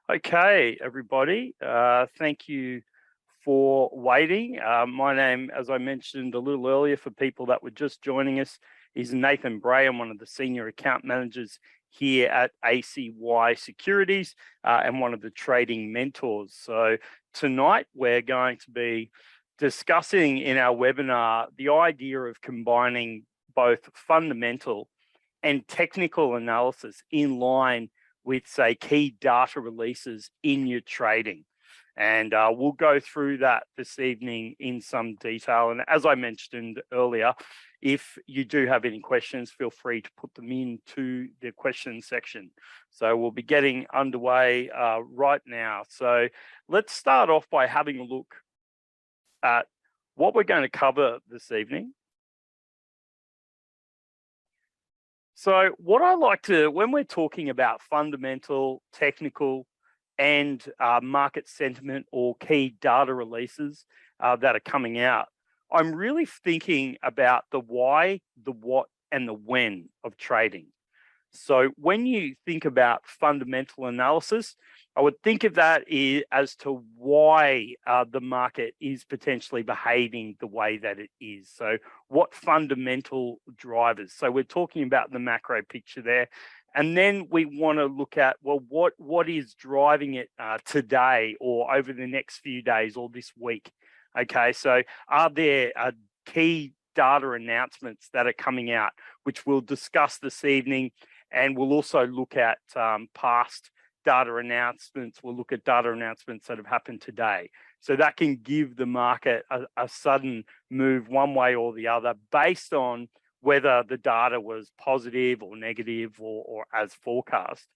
Okay, everybody, thank you for waiting. My name, as I mentioned a little earlier for people that were just joining us, is Nathan Bray. I'm one of the senior account managers here at ACY Securities and one of the trading mentors. So tonight we're going to be discussing in our webinar the idea of combining both fundamental and technical analysis in line with, say, key data releases in your trading. And we'll go through that this evening in some detail. And as I mentioned earlier, if you do have any questions, feel free to put them into the question section. So we'll be getting underway right now. So let's start off by having a look at what we're going to cover this evening. So what I like to, when we're talking about fundamental, technical, and market sentiment or key data releases that are coming out, I'm really thinking about the why, the what, and the when of trading. So when you think about fundamental analysis, I would think of that as to why the market is potentially behaving the way that it is. So what fundamental drivers? So we're talking about the macro picture there. And then we want to look at, well, what is driving it today or over the next few days or this week? Okay, so are there key data announcements that are coming out, which we'll discuss this evening? And we'll also look at past data announcements. We'll look at data announcements that have happened today. So that can give the market a sudden move one way or the other based on whether the data was positive or negative or as forecast.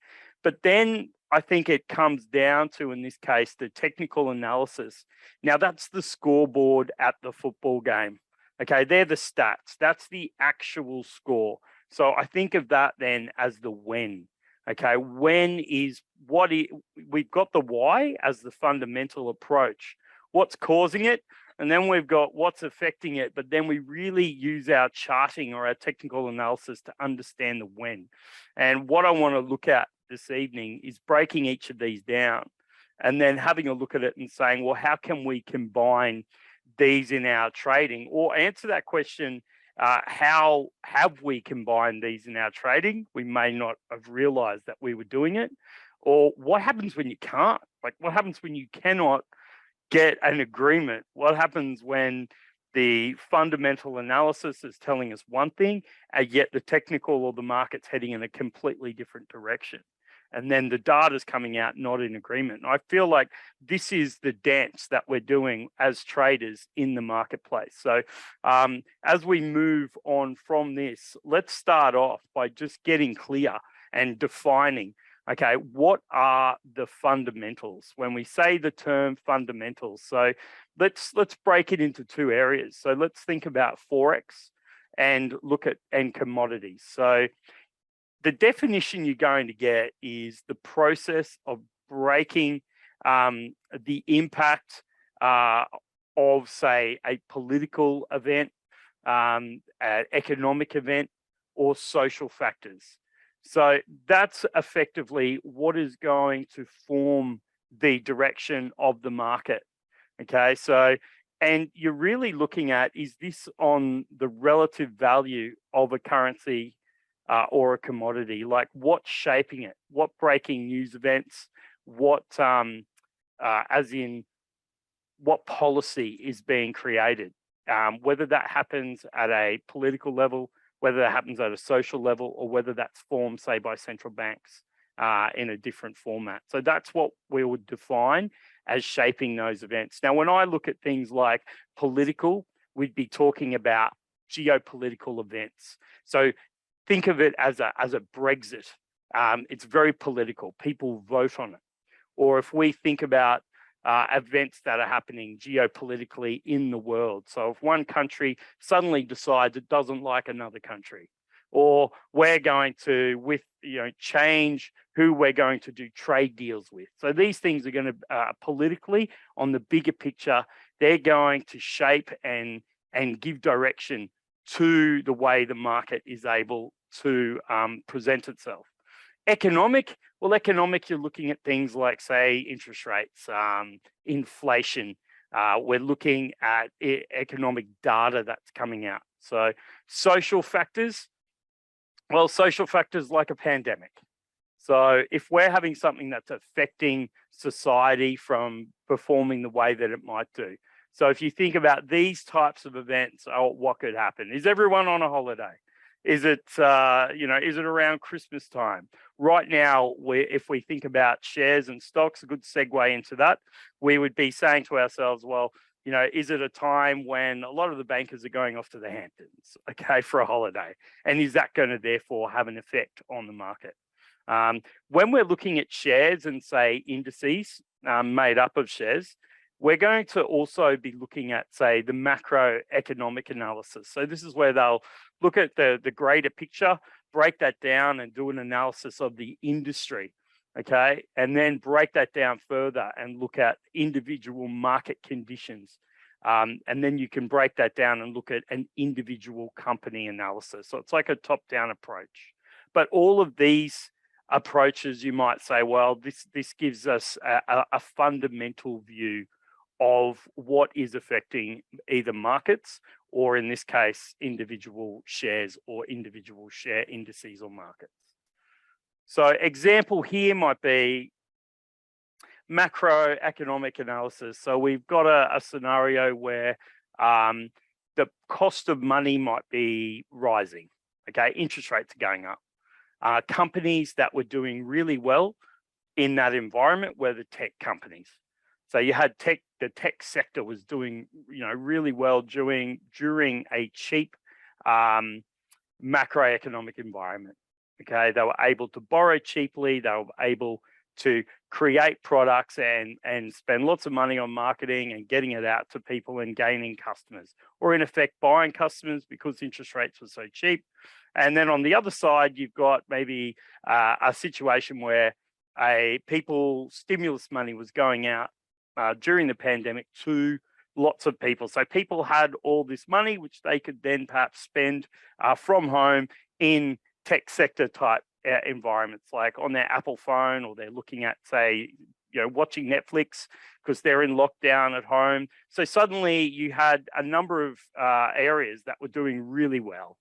But then I think it comes down to, in this case, the technical analysis. Now that's the scoreboard at the football game. Okay, they're the stats. That's the actual score. So I think of that then as the when. Okay, when is we've got the why as the fundamental approach. What's causing it? And then we've got what's affecting it, but then we really use our charting or our technical analysis to understand the when. And what I want to look at this evening is breaking each of these down and then having a look at it and saying, well, how can we combine these in our trading? Or answer that question, how have we combined these in our trading? We may not have realized that we were doing it. Or what happens when you can't? Like what happens when you cannot get an agreement? What happens when the fundamental analysis is telling us one thing, and yet the technical or the market's heading in a completely different direction? And then the data's coming out not in agreement. And I feel like this is the dance that we're doing as traders in the marketplace. So as we move on from this, let's start off by just getting clear and defining, okay, what are the fundamentals? When we say the term fundamentals, so let's break it into two areas. So let's think about Forex and look at commodities. So the definition you're going to get is the process of breaking the impact of, say, a political event, an economic event, or social factors. So that's effectively what is going to form the direction of the market. Okay, so, and you're really looking at, is this on the relative value of a currency or a commodity? Like what's shaping it? What breaking news events? What, as in, what policy is being created? Whether that happens at a political level, whether that happens at a social level, or whether that's formed, say, by central banks in a different format. So that's what we would define as shaping those events. Now, when I look at things like political, we'd be talking about geopolitical events. So think of it as a Brexit. It's very political. People vote on it. Or if we think about events that are happening geopolitically in the world. So if one country suddenly decides it doesn't like another country, or we're going to, change who we're going to do trade deals with. So these things are going to politically, on the bigger picture, they're going to shape and give direction to the way the market is able to present itself. Economic, well, economic, you're looking at things like, say, interest rates, inflation. We're looking at economic data that's coming out. So social factors, well, social factors like a pandemic. So if we're having something that's affecting society from performing the way that it might do. So if you think about these types of events, what could happen? Is everyone on a holiday? Is it, is it around Christmas time? Right now, if we think about shares and stocks, a good segue into that, we would be saying to ourselves, well, is it a time when a lot of the bankers are going off to the Hamptons, okay, for a holiday? And is that going to therefore have an effect on the market? When we're looking at shares and say indices made up of shares, we're going to also be looking at, say, the macroeconomic analysis. So this is where they'll look at the greater picture, break that down and do an analysis of the industry, okay? And then break that down further and look at individual market conditions. And then you can break that down and look at an individual company analysis. So it's like a top-down approach. But all of these approaches, you might say, well, this gives us a fundamental view of what is affecting either markets or, in this case, individual shares or individual share indices or markets. So example here might be macroeconomic analysis. So we've got a scenario where the cost of money might be rising, okay? Interest rates are going up. Companies that were doing really well in that environment were the tech companies. So you had the tech sector was doing, really well during a cheap macroeconomic environment. Okay, they were able to borrow cheaply. They were able to create products and spend lots of money on marketing and getting it out to people and gaining customers, or in effect buying customers because interest rates were so cheap. And then on the other side, you've got maybe a situation where people's stimulus money was going out during the pandemic to lots of people. So people had all this money, which they could then perhaps spend from home in tech sector type environments, like on their Apple phone, or they're looking at, say, watching Netflix because they're in lockdown at home. So suddenly you had a number of areas that were doing really well.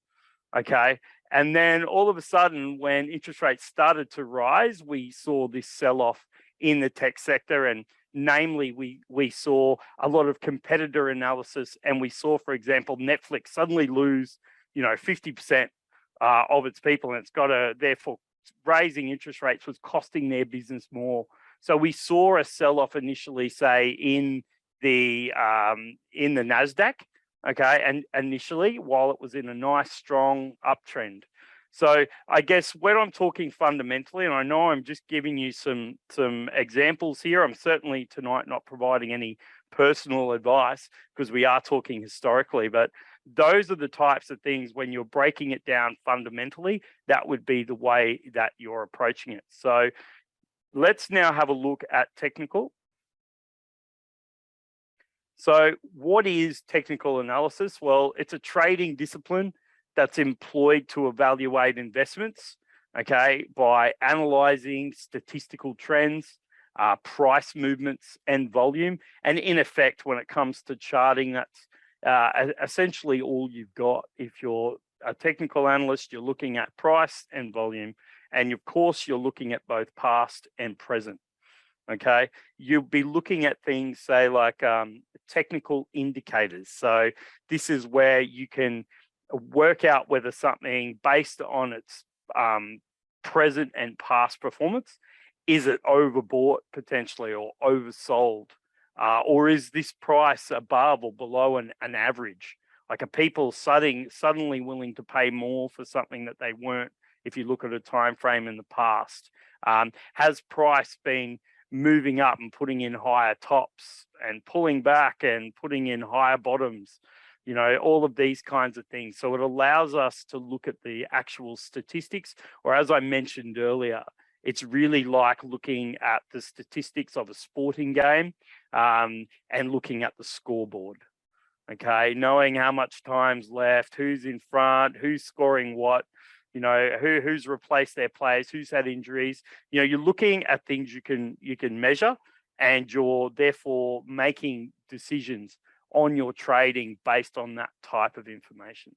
Okay. And then all of a sudden, when interest rates started to rise, we saw this sell-off in the tech sector. And namely, we saw a lot of competitor analysis, and we saw, for example, Netflix suddenly lose, 50% of its people, and it's got therefore raising interest rates was costing their business more. So we saw a sell-off initially, say, in the NASDAQ, okay, and initially, while it was in a nice, strong uptrend. So I guess when I'm talking fundamentally, and I know I'm just giving you some examples here, I'm certainly tonight not providing any personal advice because we are talking historically, but those are the types of things when you're breaking it down fundamentally, that would be the way that you're approaching it. So let's now have a look at technical. So what is technical analysis? Well, it's a trading discipline that's employed to evaluate investments, okay, by analyzing statistical trends, price movements and volume. And in effect, when it comes to charting, that's essentially all you've got. If you're a technical analyst, you're looking at price and volume. And of course, you're looking at both past and present. Okay, you'll be looking at things, say, like technical indicators. So this is where you can work out whether something, based on its present and past performance, is it overbought potentially or oversold, or is this price above or below an average? Like, are people suddenly willing to pay more for something that they weren't if you look at a time frame in the past? Has price been moving up and putting in higher tops and pulling back and putting in higher bottoms? All of these kinds of things. So it allows us to look at the actual statistics, or as I mentioned earlier, it's really like looking at the statistics of a sporting game and looking at the scoreboard. Okay, knowing how much time's left, who's in front, who's scoring what. You know, who's replaced their players, who's had injuries. You know, you're looking at things you can measure, and you're therefore making decisions on your trading based on that type of information.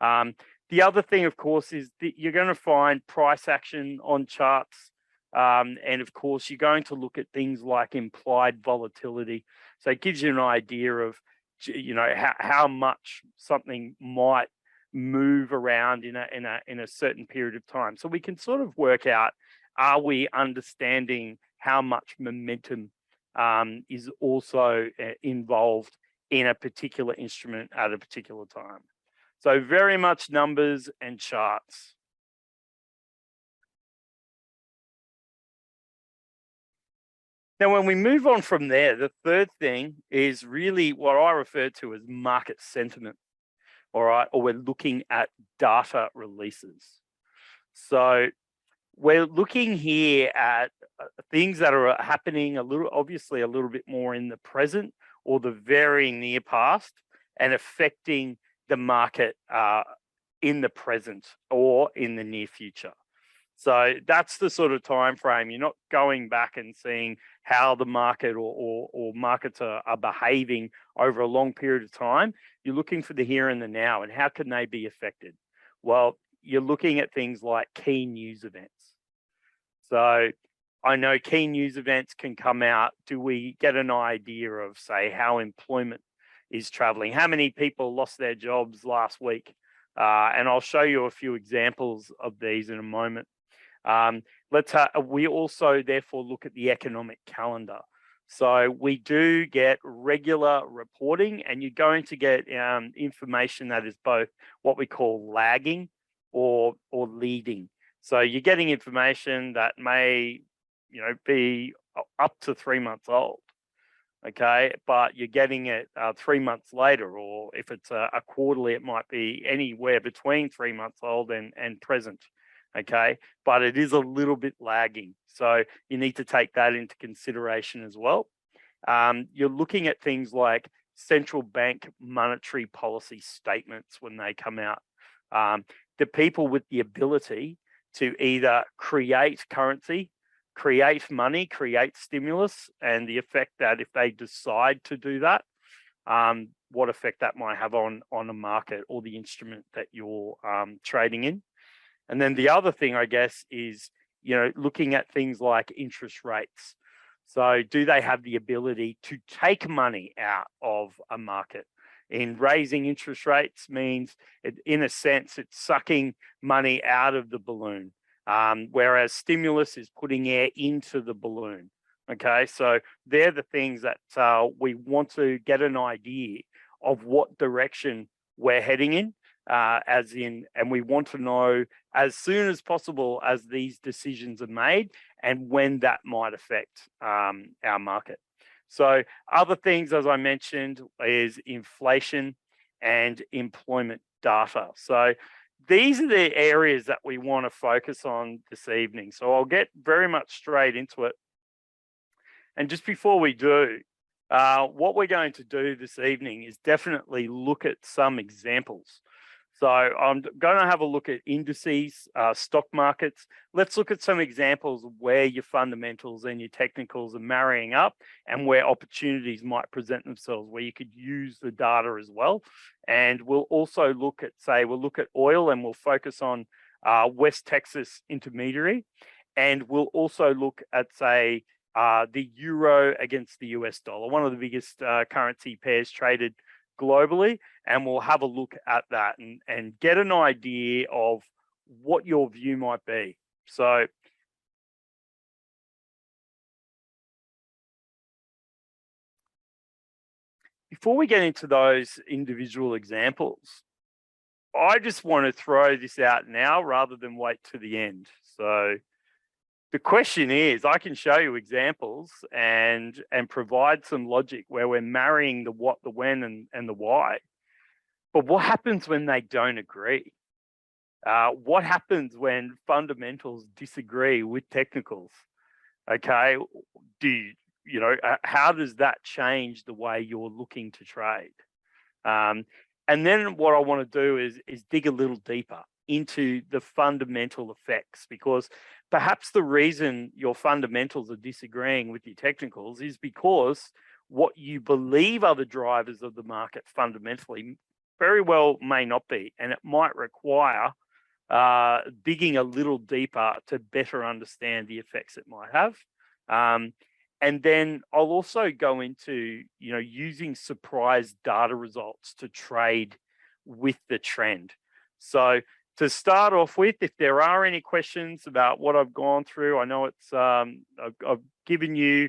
The other thing, of course, is that you're going to find price action on charts. And of course, you're going to look at things like implied volatility. So it gives you an idea of, you know, how much something might move around in a certain period of time. So we can sort of work out, are we understanding how much momentum is also involved in a particular instrument at a particular time. So very much numbers and charts. Now, when we move on from there, the third thing is really what I refer to as market sentiment, all right, or we're looking at data releases. So we're looking here at things that are happening obviously a little bit more in the present or the very near past, and affecting the market in the present or in the near future. So that's the sort of time frame. You're not going back and seeing how the market or markets are behaving over a long period of time. You're looking for the here and the now, and how can they be affected? Well, you're looking at things like key news events. So I know key news events can come out. Do we get an idea of, say, how employment is traveling? How many people lost their jobs last week? And I'll show you a few examples of these in a moment. We also therefore look at the economic calendar. So we do get regular reporting, and you're going to get information that is both what we call lagging or leading. So you're getting information that may, you know, be up to 3 months old, okay, but you're getting it 3 months later, or if it's a quarterly, it might be anywhere between 3 months old and present. Okay, but it is a little bit lagging. So you need to take that into consideration as well. You're looking at things like central bank monetary policy statements when they come out. The people with the ability to either create currency, create money, create stimulus, and the effect that if they decide to do that, what effect that might have on a market or the instrument that you're trading in. And then the other thing, I guess, is, you know, looking at things like interest rates. So do they have the ability to take money out of a market? In raising interest rates means, in a sense, it's sucking money out of the balloon, whereas stimulus is putting air into the balloon. Okay, so they're the things that we want to get an idea of what direction we're heading in. And we want to know as soon as possible as these decisions are made and when that might affect our market. So other things, as I mentioned, is inflation and employment data. So these are the areas that we want to focus on this evening. So I'll get very much straight into it. And just before we do, what we're going to do this evening is definitely look at some examples. So I'm going to have a look at indices, stock markets. Let's look at some examples of where your fundamentals and your technicals are marrying up, and where opportunities might present themselves, where you could use the data as well. And we'll also look at, we'll look at oil, and we'll focus on West Texas Intermediary. And we'll also look at, the euro against the US dollar, one of the biggest currency pairs traded globally, and we'll have a look at that and get an idea of what your view might be. So before we get into those individual examples, I just want to throw this out now rather than wait to the end. So the question is, I can show you examples and provide some logic where we're marrying the what, the when, and the why. But what happens when they don't agree? What happens when fundamentals disagree with technicals? Okay, how does that change the way you're looking to trade? And then what I want to do is dig a little deeper. into the fundamental effects, because perhaps the reason your fundamentals are disagreeing with your technicals is because what you believe are the drivers of the market fundamentally very well may not be, and it might require digging a little deeper to better understand the effects it might have. And then I'll also go into, using surprise data results to trade with the trend. So to start off with, if there are any questions about what I've gone through, I know it's I've given you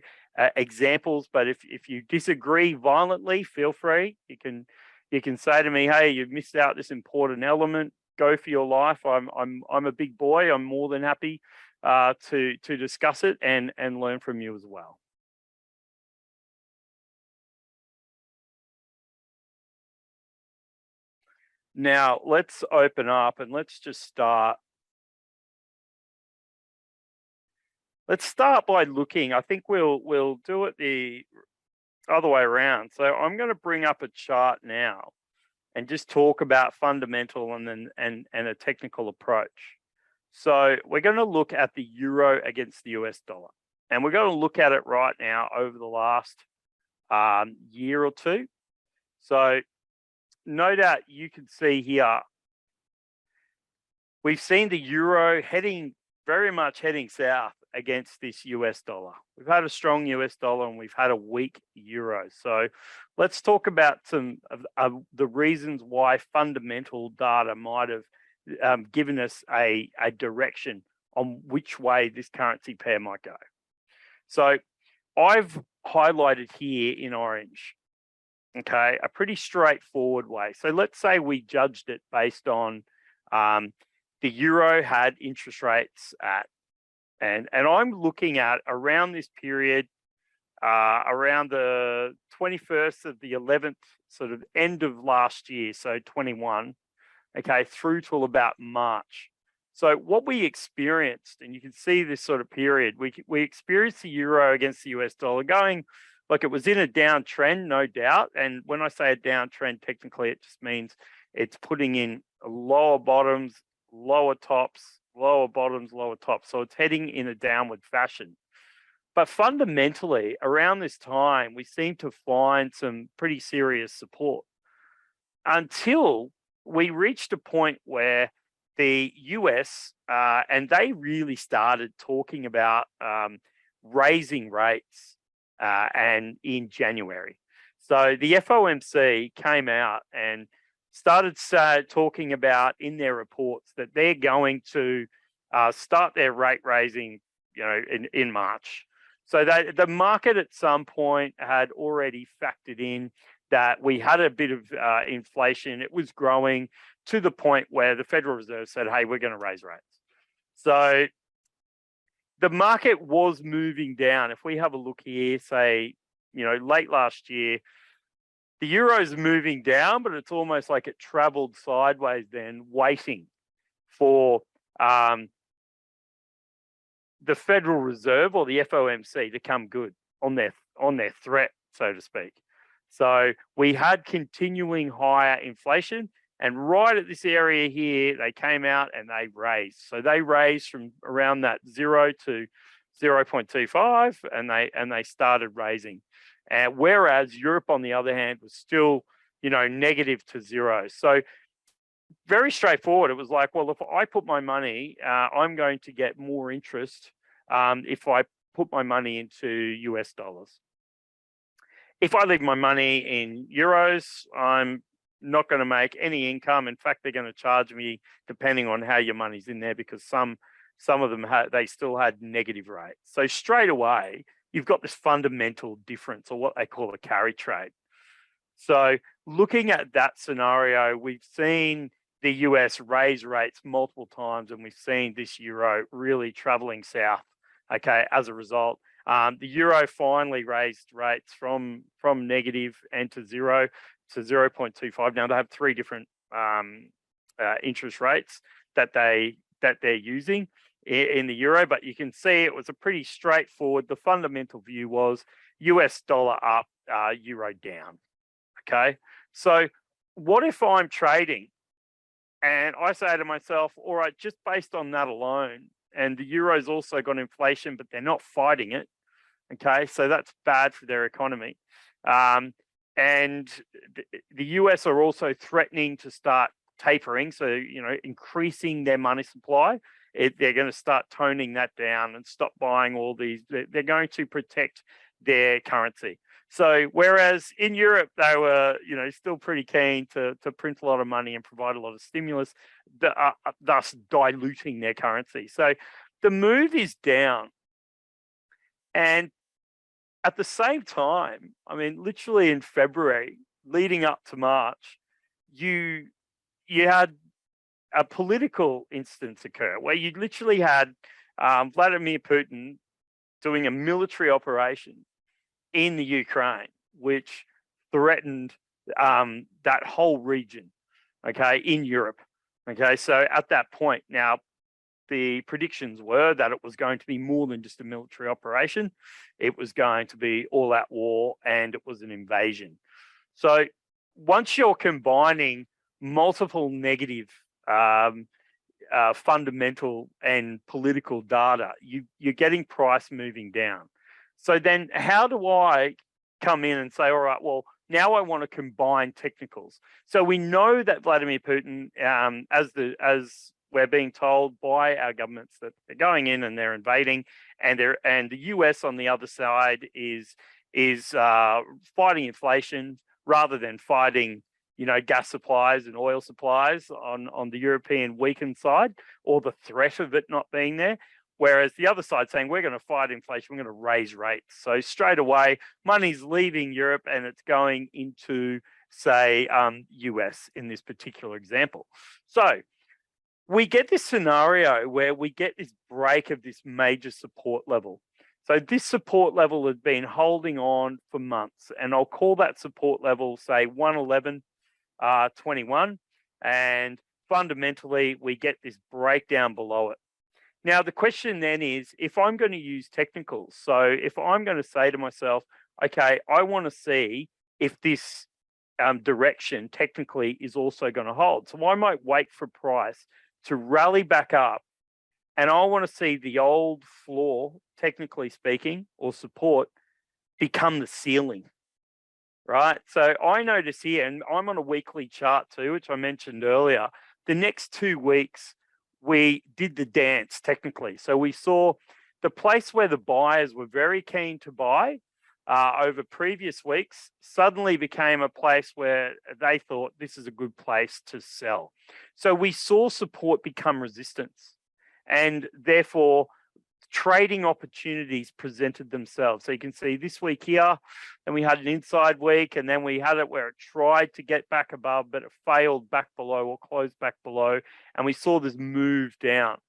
examples, but if you disagree violently, feel free. You can say to me, hey, you've missed out this important element. Go for your life. I'm a big boy. I'm more than happy to discuss it and learn from you as well. Now let's open up and let's just start. Let's start by looking. I think we'll do it the other way around. So I'm going to bring up a chart now and just talk about fundamental and a technical approach. So we're going to look at the euro against the US dollar, and we're going to look at it right now over the last year or two. So no doubt you can see here, we've seen the euro very much heading south against this US dollar. We've had a strong US dollar and we've had a weak euro. So let's talk about some of the reasons why fundamental data might have given us a direction on which way this currency pair might go. So I've highlighted here in orange, okay, a pretty straightforward way. So let's say we judged it based on the euro had interest rates at, and I'm looking at around this period, around the 21st of the 11th, sort of end of last year, so 21, okay, through till about March. So what we experienced, and you can see this sort of period, we experienced the euro against the US dollar going, like it was in a downtrend, no doubt. And when I say a downtrend, technically it just means it's putting in lower bottoms, lower tops, lower bottoms, lower tops. So it's heading in a downward fashion. But fundamentally, around this time, we seem to find some pretty serious support until we reached a point where the US, and they really started talking about raising rates and in January. So the FOMC came out and started talking about in their reports that they're going to start their rate raising, in March. So the market at some point had already factored in that we had a bit of inflation. It was growing to the point where the Federal Reserve said, hey, we're going to raise rates. So the market was moving down. If we have a look here, say, late last year, the euro's moving down, but it's almost like it traveled sideways then, waiting for the Federal Reserve or the FOMC to come good on their threat, so to speak. So we had continuing higher inflation, and right at this area here, they came out and they raised. So they raised from around that 0 to 0.25, and they started raising. Whereas Europe, on the other hand, was still, negative to 0. So very straightforward. It was like, well, if I put my money, I'm going to get more interest if I put my money into US dollars. If I leave my money in euros, I'm not going to make any income. In fact, they're going to charge me depending on how your money's in there, because some of them they still had negative rates. So straight away, you've got this fundamental difference, or what they call a carry trade. So looking at that scenario, we've seen the US raise rates multiple times, and we've seen this euro really traveling south, okay, as a result. The euro finally raised rates from negative and to 0 to 0.25. Now they have 3 different interest rates that they're using in the euro, but you can see it was a pretty straightforward. The fundamental view was US dollar up, euro down. Okay, so what if I'm trading And I say to myself, all right, just based on that alone, and the Euro's also got inflation, but they're not fighting it. Okay, so that's bad for their economy. And the US are also threatening to start tapering, so, you know, increasing their money supply. They're going to start toning that down and stop buying all these. They're going to protect their currency. So whereas in Europe, they were, you know, still pretty keen to print a lot of money and provide a lot of stimulus, thus diluting their currency. So the move is down. And at the same time, I mean, literally in February, leading up to March, you had a political instance occur where you literally had Vladimir Putin doing a military operation in the Ukraine, which threatened that whole region, okay, in Europe. Okay, so at that point, now the predictions were that it was going to be more than just a military operation. It was going to be all-out war, and it was an invasion. So once you're combining multiple negative fundamental and political data, you're getting price moving down. So then how do I come in and say, all right, well, now I want to combine technicals. So we know that Vladimir Putin, as we're being told by our governments, that they're going in and they're invading, and the US on the other side is fighting inflation rather than fighting, you know, gas supplies and oil supplies on the European weakened side, or the threat of it not being there. Whereas the other side saying, we're going to fight inflation, we're going to raise rates. So straight away, money's leaving Europe and it's going into, say, US in this particular example. So we get this scenario where we get this break of this major support level. So this support level has been holding on for months, and I'll call that support level, say, 111.21, and fundamentally we get this breakdown below it. Now, the question then is, if I'm going to use technicals, so if I'm going to say to myself, okay, I want to see if this direction technically is also going to hold. So I might wait for price to rally back up, and I want to see the old floor, technically speaking, or support, become the ceiling, right? So I notice here, and I'm on a weekly chart too, which I mentioned earlier, the next 2 weeks, we did the dance technically. So we saw the place where the buyers were very keen to buy over previous weeks suddenly became a place where they thought this is a good place to sell. So we saw support become resistance, and therefore trading opportunities presented themselves. So you can see this week here, and we had an inside week, and then we had it where it tried to get back above, but it failed back below or closed back below, and we saw this move down.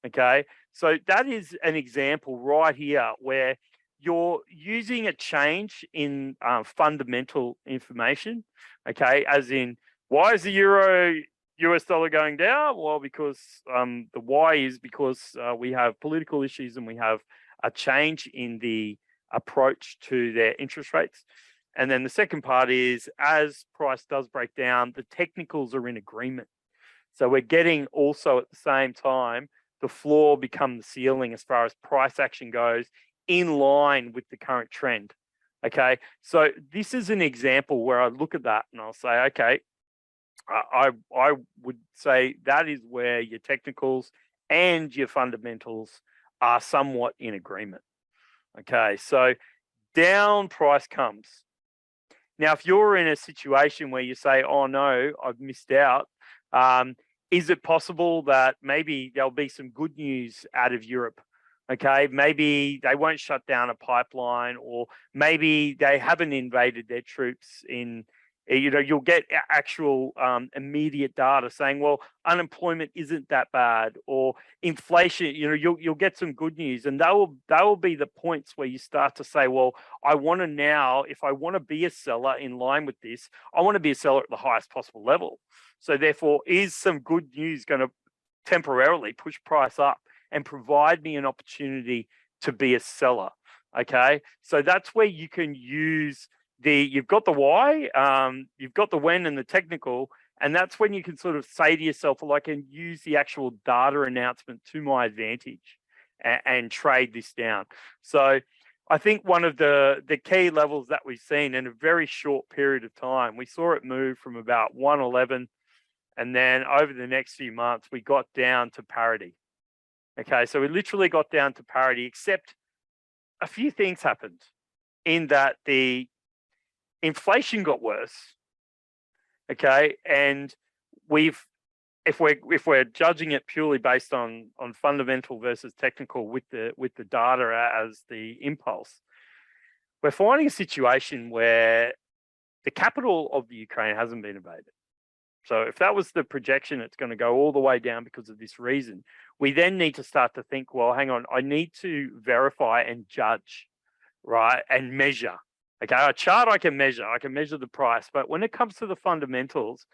Okay, so that is an example right here where you're using a change in fundamental information. Okay, as in, why is the euro US dollar going down? Well, because the why is because we have political issues and we have a change in the approach to their interest rates. And then the second part is, as price does break down, the technicals are in agreement. So we're getting also at the same time, the floor become the ceiling as far as price action goes, in line with the current trend. Okay, so this is an example where I look at that and I'll say, okay, I would say that is where your technicals and your fundamentals are somewhat in agreement. Okay, so down price comes. Now, if you're in a situation where you say, oh no, I've missed out, is it possible that maybe there'll be some good news out of Europe? Okay, maybe they won't shut down a pipeline, or maybe they haven't invaded their troops in, you know, you'll get actual immediate data saying, well, unemployment isn't that bad, or inflation, you know, you'll get some good news, and that will be the points where you start to say, well, I want to now, if I want to be a seller in line with this, I want to be a seller at the highest possible level. So therefore, is some good news going to temporarily push price up and provide me an opportunity to be a seller? Okay, so that's where you can use you've got the why, you've got the when and the technical, And that's when you can sort of say to yourself, well, I can use the actual data announcement to my advantage and trade this down. So I think one of the key levels that we've seen in a very short period of time, we saw it move from about 111, and then over the next few months, we got down to parity. Okay, so we literally got down to parity, except a few things happened in that the inflation got worse. Okay, and if we're judging it purely based on fundamental versus technical with the data as the impulse, we're finding a situation where the capital of the Ukraine hasn't been invaded. So if that was the projection, it's going to go all the way down because of this reason. We then need to start to think, well, hang on, I need to verify and judge, right, and measure. Okay, a chart I can measure the price, but when it comes to the fundamentals,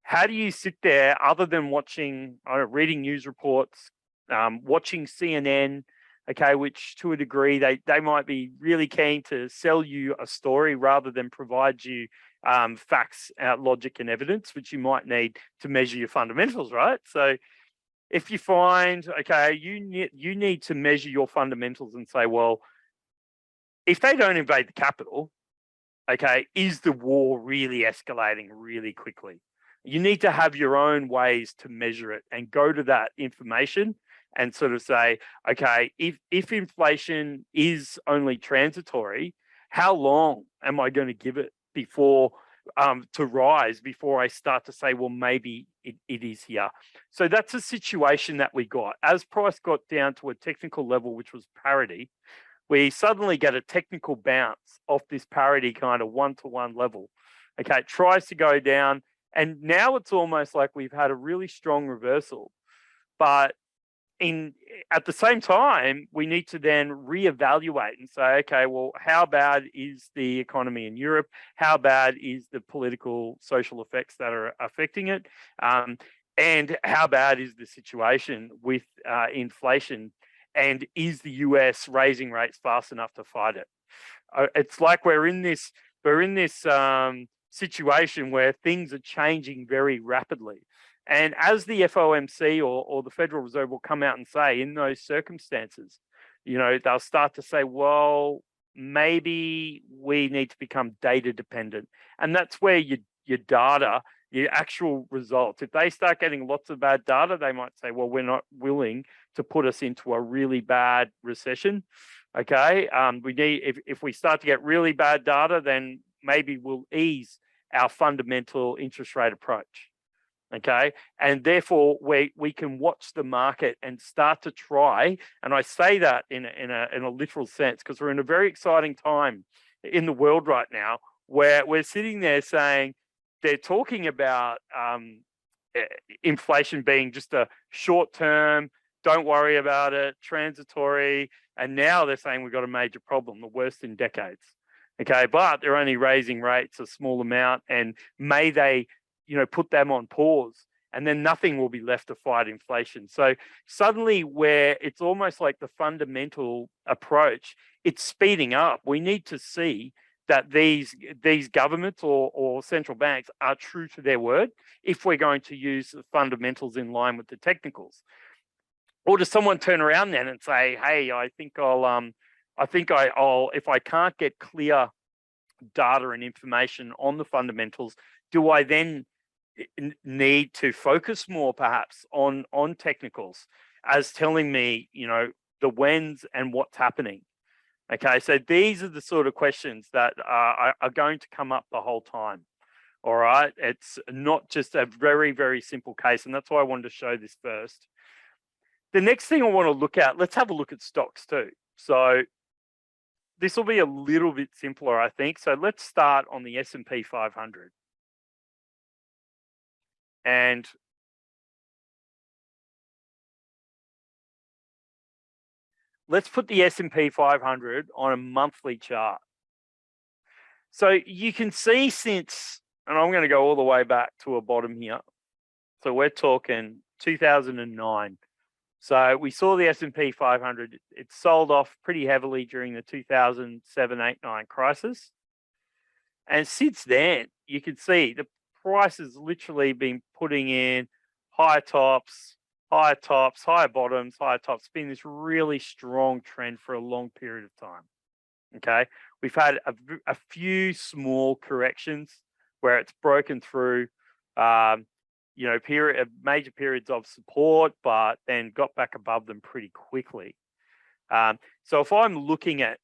how do you sit there other than watching, reading news reports, watching CNN, okay, which to a degree, they might be really keen to sell you a story rather than provide you facts, logic and evidence, which you might need to measure your fundamentals, right? So if you find, okay, you need to measure your fundamentals and say, well, if they don't invade the capital, okay, is the war really escalating really quickly? You need to have your own ways to measure it and go to that information and sort of say, okay, if inflation is only transitory, how long am I going to give it before to rise before I start to say, well, maybe it is here. So that's a situation that we got. As price got down to a technical level, which was parity, we suddenly get a technical bounce off this parity kind of one-to-one level. Okay, it tries to go down, and now it's almost like we've had a really strong reversal. But at the same time, we need to then reevaluate and say, okay, well, how bad is the economy in Europe? How bad is the political, social effects that are affecting it? And how bad is the situation with inflation? And is the US raising rates fast enough to fight it? It's like we're in this situation where things are changing very rapidly. And as the FOMC or the Federal Reserve will come out and say, in those circumstances, you know, they'll start to say, well, maybe we need to become data dependent. And that's where your data, your actual results, if they start getting lots of bad data, they might say, well, we're not willing to put us into a really bad recession. Okay, we need, if we start to get really bad data, then maybe we'll ease our fundamental interest rate approach. Okay, and therefore we can watch the market and start to try, and I say that in a literal sense because we're in a very exciting time in the world right now where we're sitting there saying they're talking about inflation being just a short term, don't worry about it, transitory, and now they're saying we've got a major problem, the worst in decades. Okay, but they're only raising rates a small amount, and may they, you know, put them on pause, and then nothing will be left to fight inflation. So suddenly where it's almost like the fundamental approach, it's speeding up. We need to see that these governments or central banks are true to their word if we're going to use the fundamentals in line with the technicals. Or does someone turn around then and say, hey, I think I'll if I can't get clear data and information on the fundamentals, do I then need to focus more perhaps on technicals as telling me, you know, the whens and what's happening? Okay, so these are the sort of questions that are going to come up the whole time. All right, it's not just a very, very simple case, and that's why I wanted to show this first. The next thing I want to look at, let's have a look at stocks too. So this will be a little bit simpler, I think. So let's start on the S&P 500. And let's put the S&P 500 on a monthly chart. So you can see since, and I'm going to go all the way back to a bottom here. So we're talking 2009. So we saw the S&P 500, it sold off pretty heavily during the 2007, 8, 9 crisis. And since then, you can see the price has literally been putting in higher tops, higher bottoms, higher tops. It's been this really strong trend for a long period of time. Okay, we've had a few small corrections where it's broken through, you know, major periods of support, but then got back above them pretty quickly. So if I'm looking at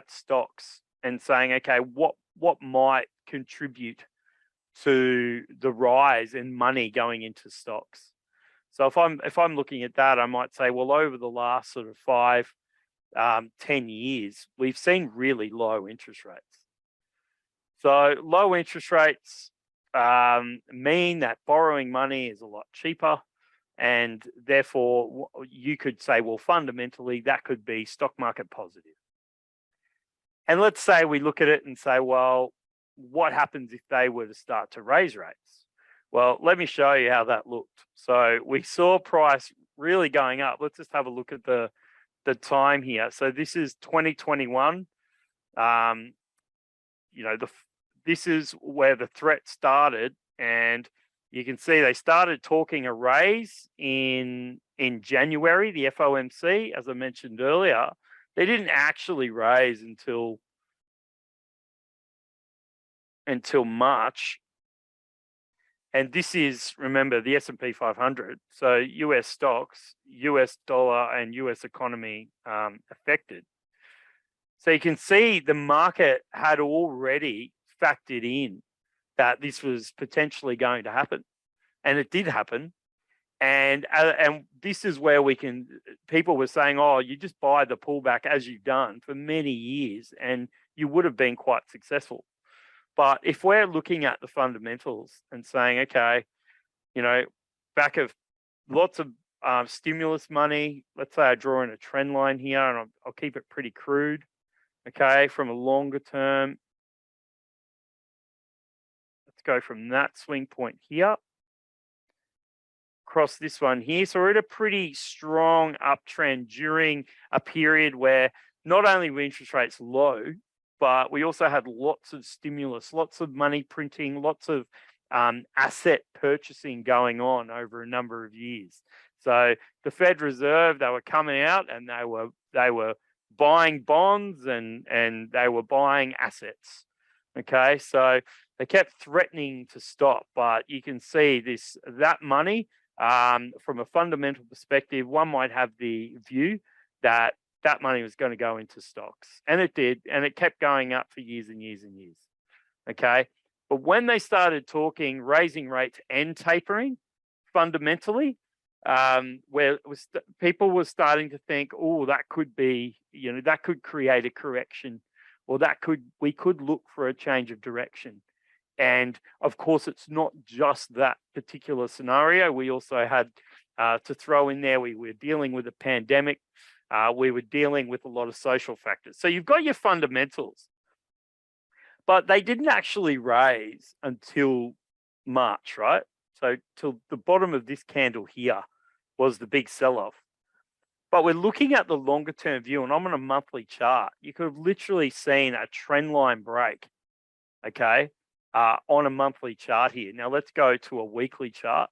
stocks and saying, okay, what might contribute to the rise in money going into stocks? So if I'm looking at that, I might say, well, over the last sort of 10 years, we've seen really low interest rates. So low interest rates mean that borrowing money is a lot cheaper, and therefore you could say, well, fundamentally that could be stock market positive. And let's say we look at it and say, well, what happens if they were to start to raise rates? Well, let me show you how that looked. So we saw price really going up. Let's just have a look at the time here. So this is 2021. You know, this is where the threat started, and you can see they started talking a raise in January, the FOMC, as I mentioned earlier. They didn't actually raise until March. And this is, remember, the S&P 500. So US stocks, US dollar and US economy affected. So you can see the market had already factored in that this was potentially going to happen. And it did happen. And this is where people were saying, oh, you just buy the pullback as you've done for many years, and you would have been quite successful. But if we're looking at the fundamentals and saying, okay, you know, back of lots of stimulus money, let's say I draw in a trend line here, and I'll keep it pretty crude, okay, from a longer term. Let's go from that swing point here across this one here. So we're at a pretty strong uptrend during a period where not only were interest rates low, but we also had lots of stimulus, lots of money printing, lots of asset purchasing going on over a number of years. So the Fed Reserve, they were coming out and they were buying bonds and they were buying assets. Okay, so they kept threatening to stop, but you can see that money. From a fundamental perspective, one might have the view that money was going to go into stocks, and it did, and it kept going up for years and years and years. Okay, but when they started talking raising rates and tapering, fundamentally, where people were starting to think, oh, that could be, you know, that could create a correction, or we could look for a change of direction. And of course, it's not just that particular scenario. We also had to throw in there, we were dealing with a pandemic. We were dealing with a lot of social factors. So you've got your fundamentals, but they didn't actually raise until March, right? So till the bottom of this candle here was the big sell-off. But we're looking at the longer term view, and I'm on a monthly chart. You could have literally seen a trend line break, okay? On a monthly chart here. Now let's go to a weekly chart.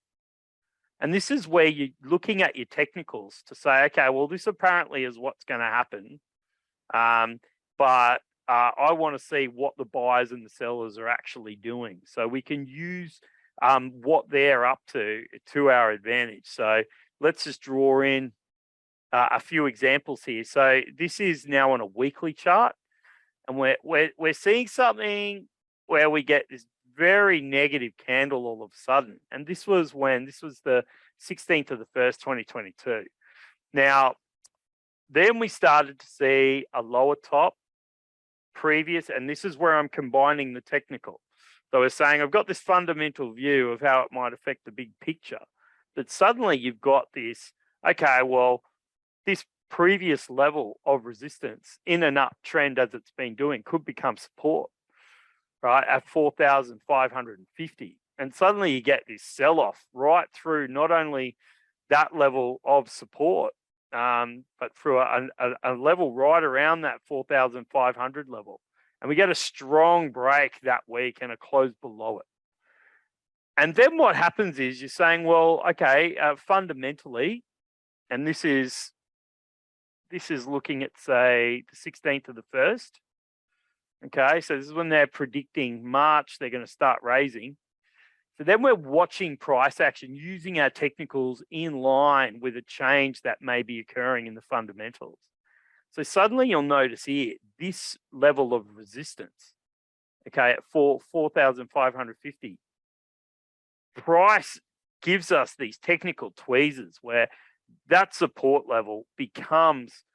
And this is where you're looking at your technicals to say, okay, well, this apparently is what's going to happen. But I want to see what the buyers and the sellers are actually doing. So we can use what they're up to our advantage. So let's just draw in a few examples here. So this is now on a weekly chart. And we're seeing something where we get this very negative candle all of a sudden. And this was the 16th of the 1st, 2022. Now, then we started to see a lower top previous, and this is where I'm combining the technical. So we're saying I've got this fundamental view of how it might affect the big picture. But suddenly you've got this, okay, well, this previous level of resistance in an uptrend as it's been doing could become support, right, at 4,550. And suddenly you get this sell-off right through not only that level of support, but through a level right around that 4,500 level. And we get a strong break that week and a close below it. And then what happens is you're saying, well, okay, fundamentally, and this is looking at, say, the 16th of the 1st. Okay, so this is when they're predicting March, they're going to start raising. So then we're watching price action using our technicals in line with a change that may be occurring in the fundamentals. So suddenly you'll notice here, this level of resistance, okay, at 4,550. Price gives us these technical tweezers where that support level becomes,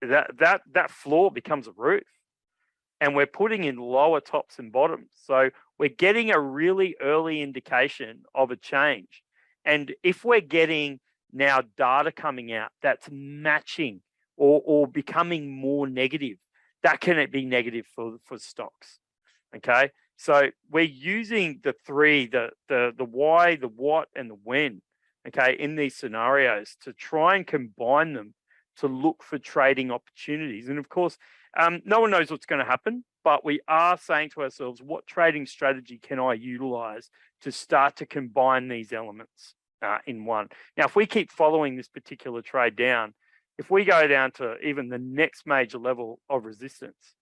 that floor becomes a roof. And we're putting in lower tops and bottoms. So we're getting a really early indication of a change. And if we're getting now data coming out that's matching or becoming more negative, that can be negative for stocks. Okay. So we're using the three, the why, the what, and the when, okay, in these scenarios to try and combine them to look for trading opportunities. And of course, no one knows what's going to happen, but we are saying to ourselves, what trading strategy can I utilize to start to combine these elements in one? Now, if we keep following this particular trade down, if we go down to even the next major level of resistance,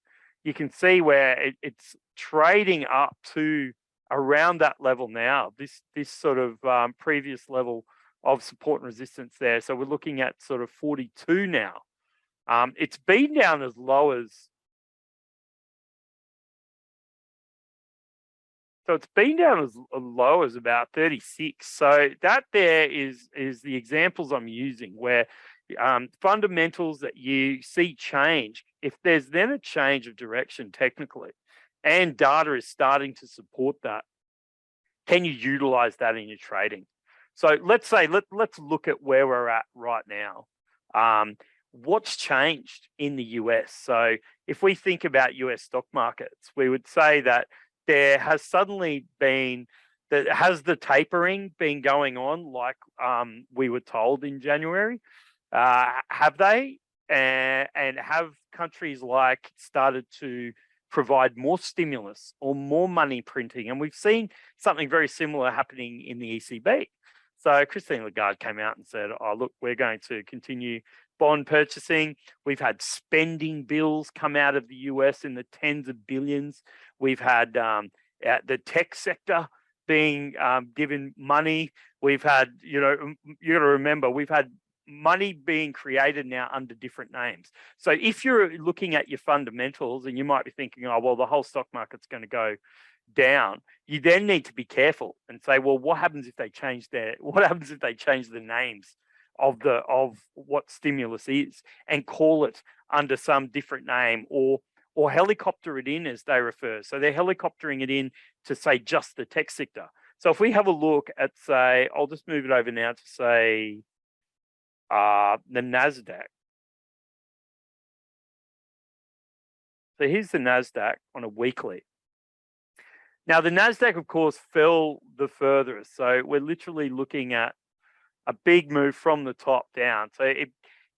you can see where it's trading up to around that level now, this sort of previous level of support and resistance there. So we're looking at sort of 42 now. It's been down as low as, so it's been down as low as about 36. So that there is the examples I'm using where fundamentals that you see change. If there's then a change of direction technically and data is starting to support that, can you utilize that in your trading? So let's say, let's look at where we're at right now. What's changed in the US? So if we think about US stock markets, we would say that there has suddenly been, has the tapering been going on like we were told in January? Have they? And have countries like started to provide more stimulus or more money printing? And we've seen something very similar happening in the ECB. So Christine Lagarde came out and said, oh, look, we're going to continue bond purchasing. We've had spending bills come out of the US in the tens of billions. We've had the tech sector being given money. We've had, you got to remember, we've had money being created now under different names. So if you're looking at your fundamentals and you might be thinking, oh, well, the whole stock market's going to go down, you then need to be careful and say, well, what happens if they change the names of what stimulus is and call it under some different name, or helicopter it in, as they refer. So they're helicoptering it in to say just the tech sector. So if we have a look at, say, I'll just move it over now to say the NASDAQ. So here's the NASDAQ on a weekly. Now, the NASDAQ, of course, fell the furthest. So we're literally looking at a big move from the top down. So it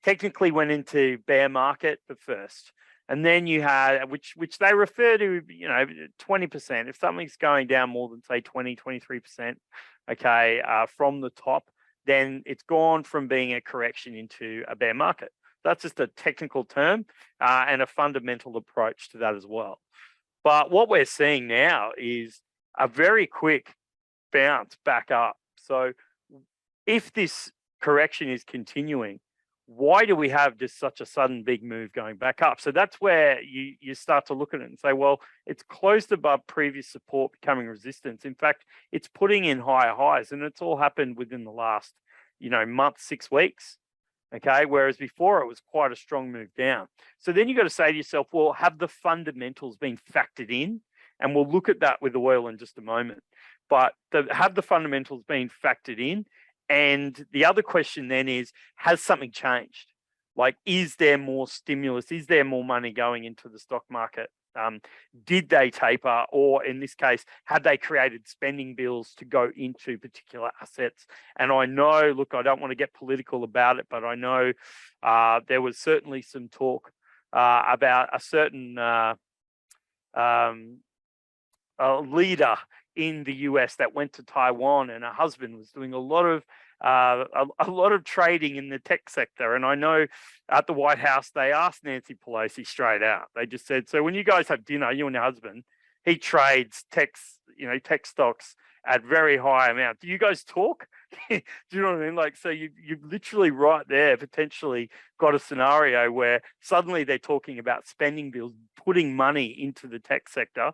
technically went into bear market at first. And then you had, which they refer to, 20%. If something's going down more than, say, 20, 23%, okay, from the top, then it's gone from being a correction into a bear market. That's just a technical term and a fundamental approach to that as well. But what we're seeing now is a very quick bounce back up. So if this correction is continuing, why do we have just such a sudden big move going back up? So that's where you start to look at it and say, well, it's closed above previous support, becoming resistance. In fact, it's putting in higher highs, and it's all happened within the last, month, 6 weeks. Okay, whereas before it was quite a strong move down. So then you've got to say to yourself, well, have the fundamentals been factored in? And we'll look at that with oil in just a moment. But have the fundamentals been factored in? And the other question then is, has something changed? Like, is there more stimulus? Is there more money going into the stock market? Did they taper, or in this case, had they created spending bills to go into particular assets? And I know, look, I don't want to get political about it, but I know there was certainly some talk about a certain leader in the US that went to Taiwan, and her husband was doing a lot of trading in the tech sector. And I know at the White House, they asked Nancy Pelosi straight out. They just said, so when you guys have dinner, you and your husband, he trades tech stocks at very high amount. Do you guys talk? Do you know what I mean? Like, so you've literally right there potentially got a scenario where suddenly they're talking about spending bills, putting money into the tech sector,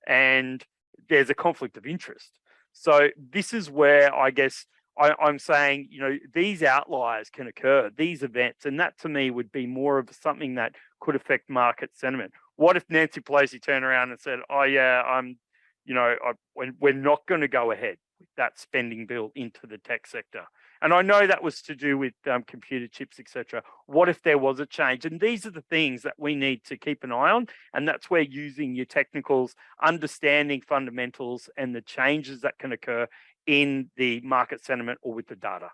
and there's a conflict of interest. So this is where I guess I'm saying, these outliers can occur, these events, and that to me would be more of something that could affect market sentiment. What if Nancy Pelosi turned around and said, oh yeah, we're not going to go ahead with that spending bill into the tech sector? And I know that was to do with computer chips, etc. What if there was a change? And these are the things that we need to keep an eye on. And that's where using your technicals, understanding fundamentals and the changes that can occur in the market sentiment or with the data.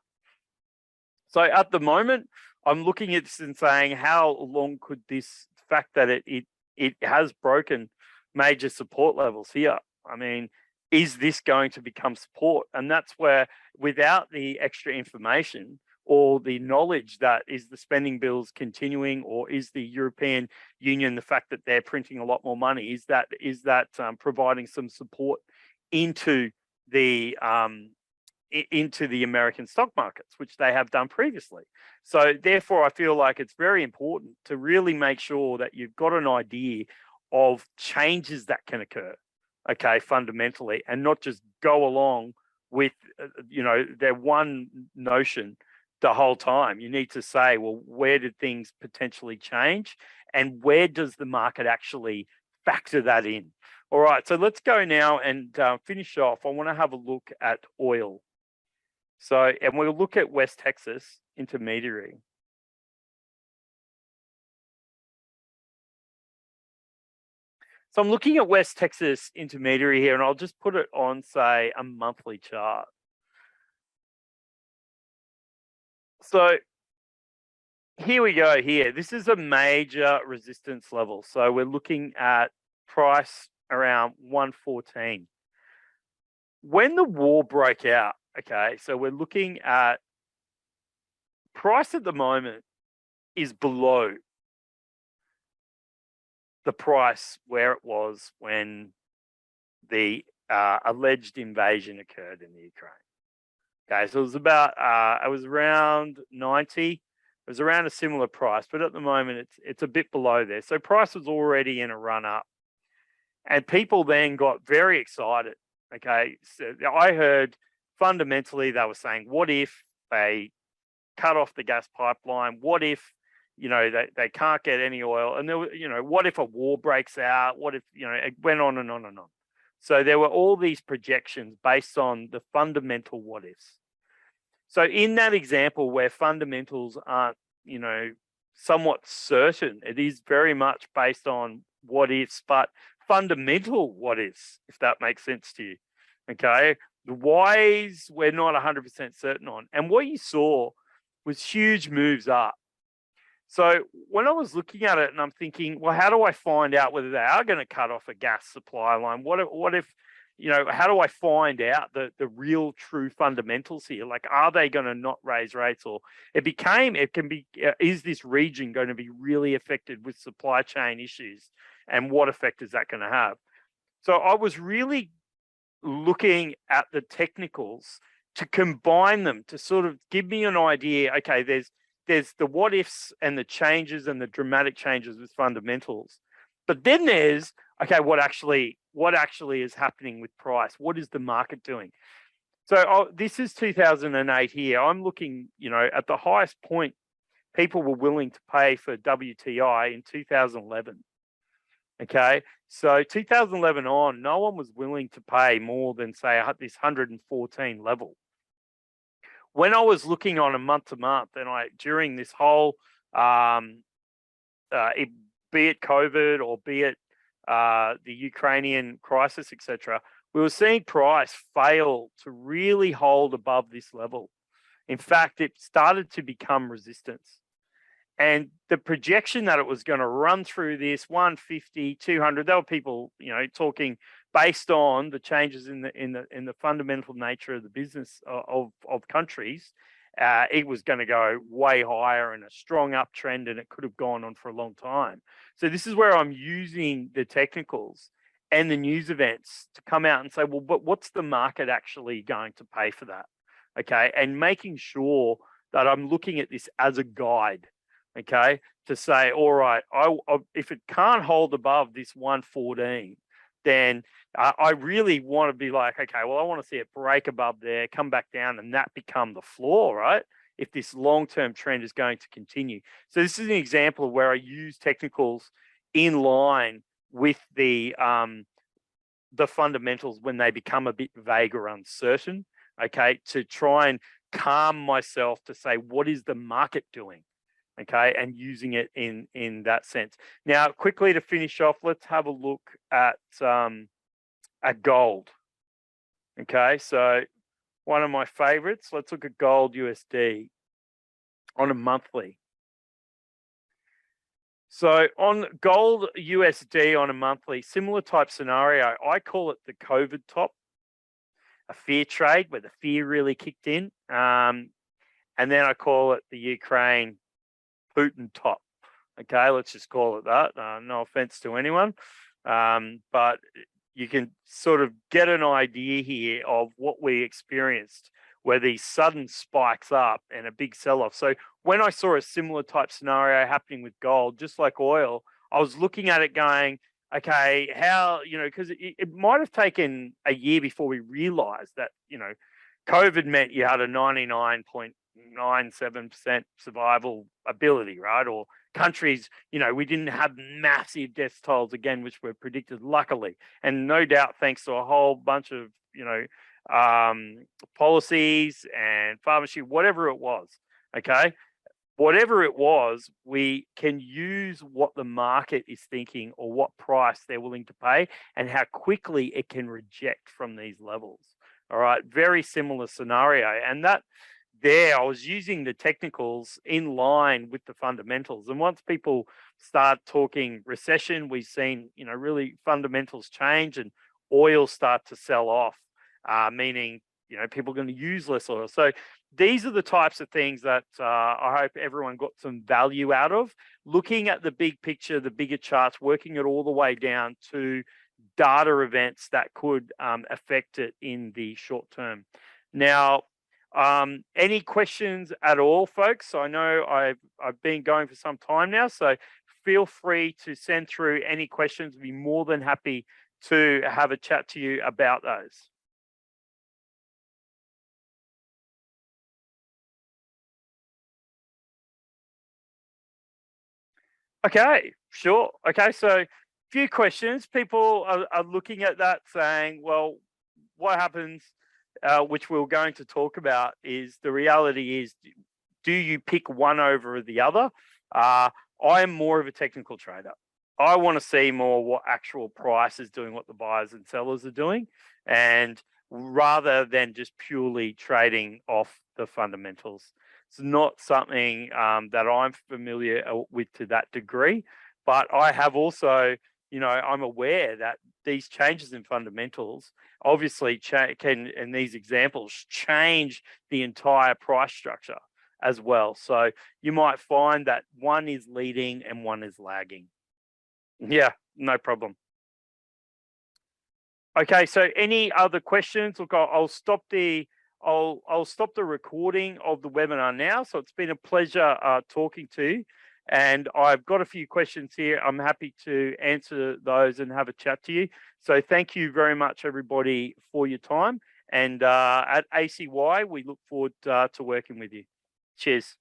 So at the moment, I'm looking at this and saying, how long could this fact that it has broken major support levels here? I mean, is this going to become support? And that's where, without the extra information or the knowledge that is the spending bills continuing, or is the European Union, the fact that they're printing a lot more money, is that providing some support into the American stock markets, which they have done previously. So therefore, I feel like it's very important to really make sure that you've got an idea of changes that can occur, okay, fundamentally, and not just go along with, their one notion the whole time. You need to say, well, where did things potentially change, and where does the market actually factor that in? All right, so let's go now and finish off. I want to have a look at oil. So, and we'll look at West Texas Intermediary. So I'm looking at West Texas Intermediary here, and I'll just put it on, say, a monthly chart. So here we go here. This is a major resistance level. So we're looking at price around 114. When the war broke out, okay, so we're looking at price at the moment is below the price where it was when the alleged invasion occurred in the Ukraine. Okay, so it was about, it was around 90. It was around a similar price, but at the moment it's a bit below there. So price was already in a run up, and people then got very excited. Okay, so I heard fundamentally they were saying, what if they cut off the gas pipeline? What if, they can't get any oil? And there, what if a war breaks out? What if, it went on and on and on. So there were all these projections based on the fundamental what ifs. So in that example where fundamentals aren't, somewhat certain, it is very much based on what ifs, but fundamental what ifs, if that makes sense to you. Okay. The whys we're not 100% certain on. And what you saw was huge moves up. So when I was looking at it and I'm thinking, well, how do I find out whether they are going to cut off a gas supply line? What if, how do I find out the real true fundamentals here? Like, are they going to not raise rates? Or is this region going to be really affected with supply chain issues? And what effect is that going to have? So I was really looking at the technicals to combine them to sort of give me an idea. Okay, there's the what ifs and the changes and the dramatic changes with fundamentals, but then there's, okay, what actually is happening with price? What is the market doing? So this is 2008 here. I'm looking, at the highest point people were willing to pay for WTI in 2011. Okay, so 2011 on, no one was willing to pay more than, say, this 114 level. When I was looking on a month to month, and during this whole, be it COVID or be it the Ukrainian crisis, etc., we were seeing price fail to really hold above this level. In fact, it started to become resistance. And the projection that it was going to run through this 150, 200, there were people, talking based on the changes in the fundamental nature of the business of countries, it was going to go way higher and a strong uptrend, and it could have gone on for a long time. So this is where I'm using the technicals and the news events to come out and say, well, but what's the market actually going to pay for that? Okay, and making sure that I'm looking at this as a guide, okay, to say, all right, if it can't hold above this 114, then I really want to be like, okay, well, I want to see it break above there, come back down, and that become the floor, right? If this long-term trend is going to continue. So this is an example of where I use technicals in line with the fundamentals when they become a bit vague or uncertain, okay, to try and calm myself to say, what is the market doing? Okay, and using it in that sense. Now, quickly to finish off, let's have a look at gold. Okay, so one of my favorites, let's look at gold USD on a monthly. So on gold USD on a monthly, similar type scenario, I call it the COVID top, a fear trade where the fear really kicked in. And then I call it the Ukraine Putin top. Okay, let's just call it that. No offense to anyone, but you can sort of get an idea here of what we experienced, where these sudden spikes up and a big sell-off. So when I saw a similar type scenario happening with gold, just like oil, I was looking at it going, okay, how, because it might have taken a year before we realized that, COVID meant you had a 99.97% survival ability, right? Or countries, we didn't have massive death tolls again, which were predicted, luckily. And no doubt, thanks to a whole bunch of, policies and pharmacy, whatever it was, okay? Whatever it was, we can use what the market is thinking or what price they're willing to pay and how quickly it can reject from these levels. All right, very similar scenario. And that there, I was using the technicals in line with the fundamentals. And once people start talking recession, we've seen, really fundamentals change and oil start to sell off, meaning, people are going to use less oil. So these are the types of things that I hope everyone got some value out of, looking at the big picture, the bigger charts, working it all the way down to data events that could affect it in the short term. Now, any questions at all, folks? I know I've been going for some time now, so feel free to send through any questions. I'd be more than happy to have a chat to you about those. Okay, sure. Okay, so few questions. People are looking at that saying, well, what happens, which we're going to talk about, is the reality is, do you pick one over the other? I am more of a technical trader. I want to see more what actual price is doing, what the buyers and sellers are doing, and rather than just purely trading off the fundamentals. It's not something that I'm familiar with to that degree, but I have also, I'm aware that these changes in fundamentals obviously can, in these examples, change the entire price structure as well. So you might find that one is leading and one is lagging. Yeah, no problem. Okay, so any other questions? Look, I'll stop the recording of the webinar now. So it's been a pleasure talking to you, and I've got a few questions here. I'm happy to answer those and have a chat to you. So thank you very much, everybody, for your time. And at ACY, we look forward to working with you. Cheers.